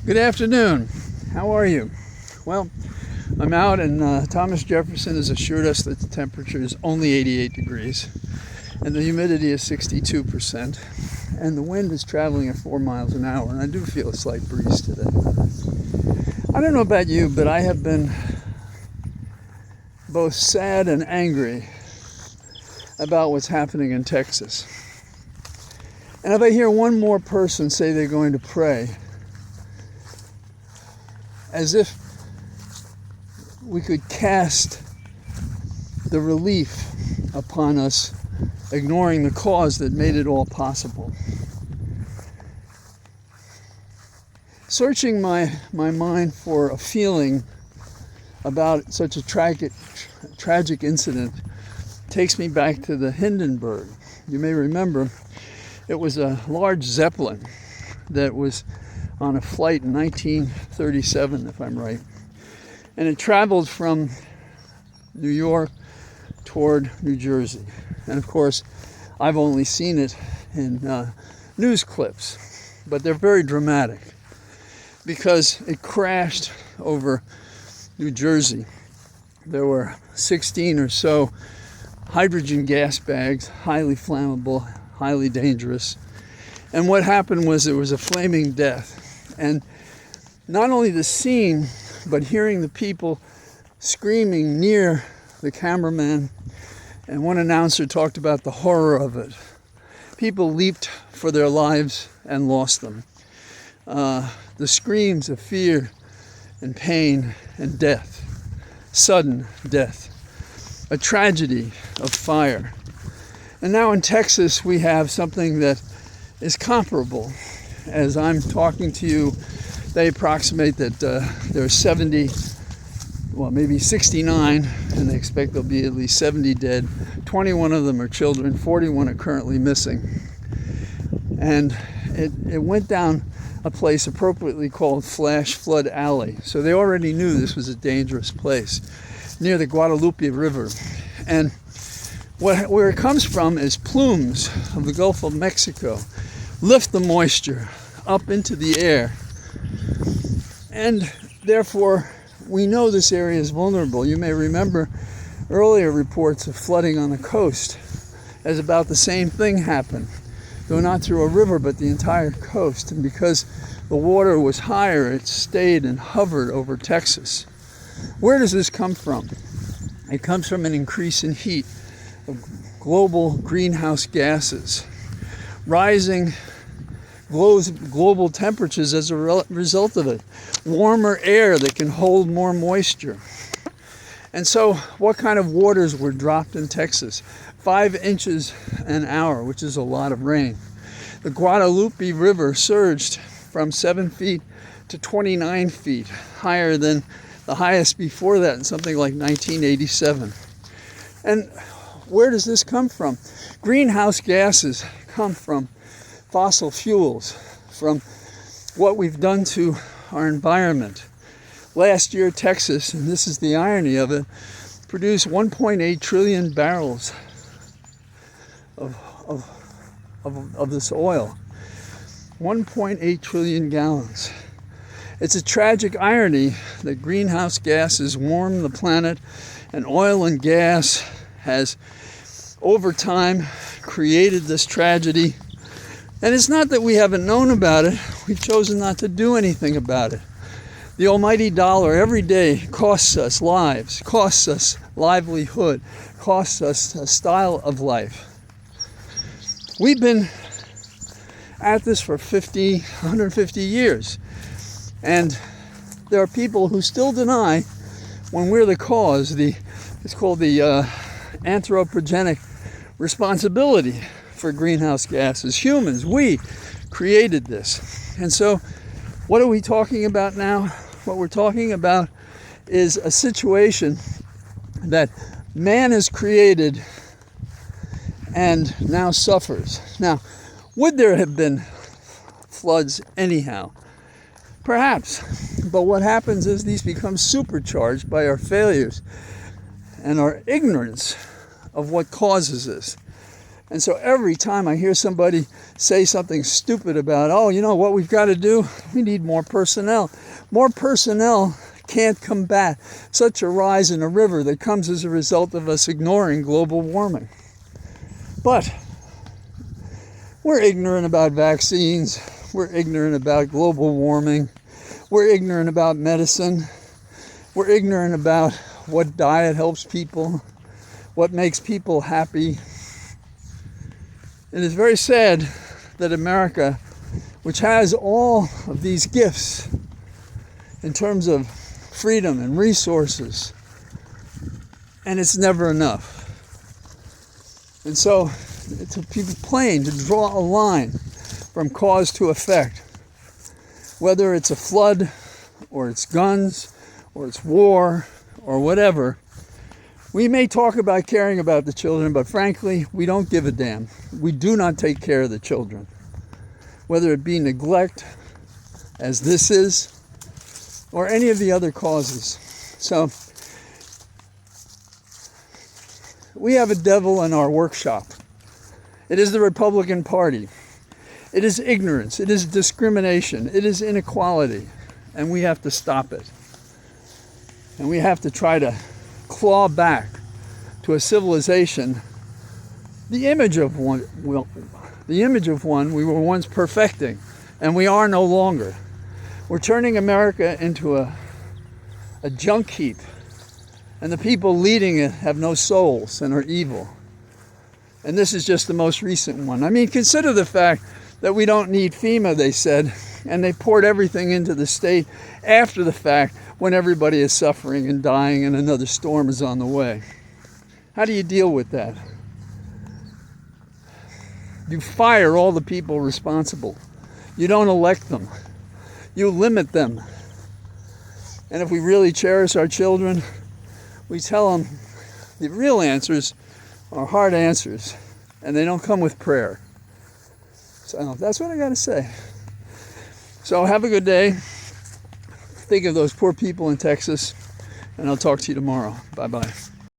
Good afternoon. How are you? Well, I'm out and Thomas Jefferson has assured us that the temperature is only 88 degrees and the humidity is 62% and the wind is traveling at 4 miles an hour, and I do feel a slight breeze today. I don't know about you, but I have been both sad and angry about what's happening in Texas. And if I hear one more person say they're going to pray, as if we could cast the relief upon us, ignoring the cause that made it all possible. Searching my mind for a feeling about such a tragic incident takes me back to the Hindenburg. You may remember it was a large Zeppelin that was on a flight in 1937, if I'm right. And it traveled from New York toward New Jersey. And of course, I've only seen it in news clips, but they're very dramatic because it crashed over New Jersey. There were 16 or so hydrogen gas bags, highly flammable, highly dangerous. And what happened was there was a flaming death. And not only the scene, but hearing the people screaming near the cameraman, and one announcer talked about the horror of it. People leaped for their lives and lost them. The screams of fear and pain and death, sudden death, a tragedy of fire. And now in Texas we have something that is comparable. As I'm talking to you, they approximate that there are 70, well, maybe 69, and they expect there'll be at least 70 dead. 21 of them are children, 41 are currently missing. And it went down a place appropriately called Flash Flood Alley. So they already knew this was a dangerous place near the Guadalupe River. And where it comes from is plumes of the Gulf of Mexico lift the moisture up into the air, and therefore we know this area is vulnerable. You may remember earlier reports of flooding on the coast, as about the same thing happened, though not through a river but the entire coast. And because the water was higher, it stayed and hovered over Texas. Where does this come from? It comes from an increase in heat of global greenhouse gases, rising global temperatures as a result of it, warmer air that can hold more moisture. And so what kind of waters were dropped in Texas? 5 inches an hour, which is a lot of rain. The Guadalupe River surged from 7 feet to 29 feet, higher than the highest before that in something like 1987. And where does this come from? Greenhouse gases come from fossil fuels, from what we've done to our environment. Last year, Texas, and this is the irony of it, produced 1.8 trillion barrels of this oil. 1.8 trillion gallons. It's a tragic irony that greenhouse gases warm the planet, and oil and gas has, over time, created this tragedy. And it's not that we haven't known about it, we've chosen not to do anything about it. The almighty dollar every day costs us lives, costs us livelihood, costs us a style of life. We've been at this for 150 years. And there are people who still deny when we're the cause. It's called the anthropogenic responsibility for greenhouse gases. Humans, we created this. And so what are we talking about now? What we're talking about is a situation that man has created and now suffers. Now, would there have been floods anyhow? Perhaps. But what happens is these become supercharged by our failures and our ignorance of what causes this. And so every time I hear somebody say something stupid about, oh, you know what we've got to do? We need more personnel. More personnel can't combat such a rise in a river that comes as a result of us ignoring global warming. But we're ignorant about vaccines. We're ignorant about global warming. We're ignorant about medicine. We're ignorant about what diet helps people, what makes people happy. It is very sad that America, which has all of these gifts in terms of freedom and resources, and it's never enough. And so it's plain to draw a line from cause to effect, whether it's a flood or it's guns or it's war or whatever. We may talk about caring about the children, but frankly, we don't give a damn. We do not take care of the children, whether it be neglect, as this is, or any of the other causes. So we have a devil in our workshop. It is the Republican Party. It is ignorance. It is discrimination. It is inequality. And we have to stop it. And we have to try to claw back to a civilization, the image of one we were once perfecting, and we are no longer. We're turning America into a junk heap, and the people leading it have no souls and are evil. And this is just the most recent one. I mean, consider the fact that we don't need FEMA, they said, and they poured everything into the state after the fact when everybody is suffering and dying and another storm is on the way. How do you deal with that? You fire all the people responsible. You don't elect them. You limit them. And if we really cherish our children, we tell them the real answers are hard answers, and they don't come with prayer. So that's what I got to say. So have a good day. Think of those poor people in Texas, and I'll talk to you tomorrow. Bye-bye.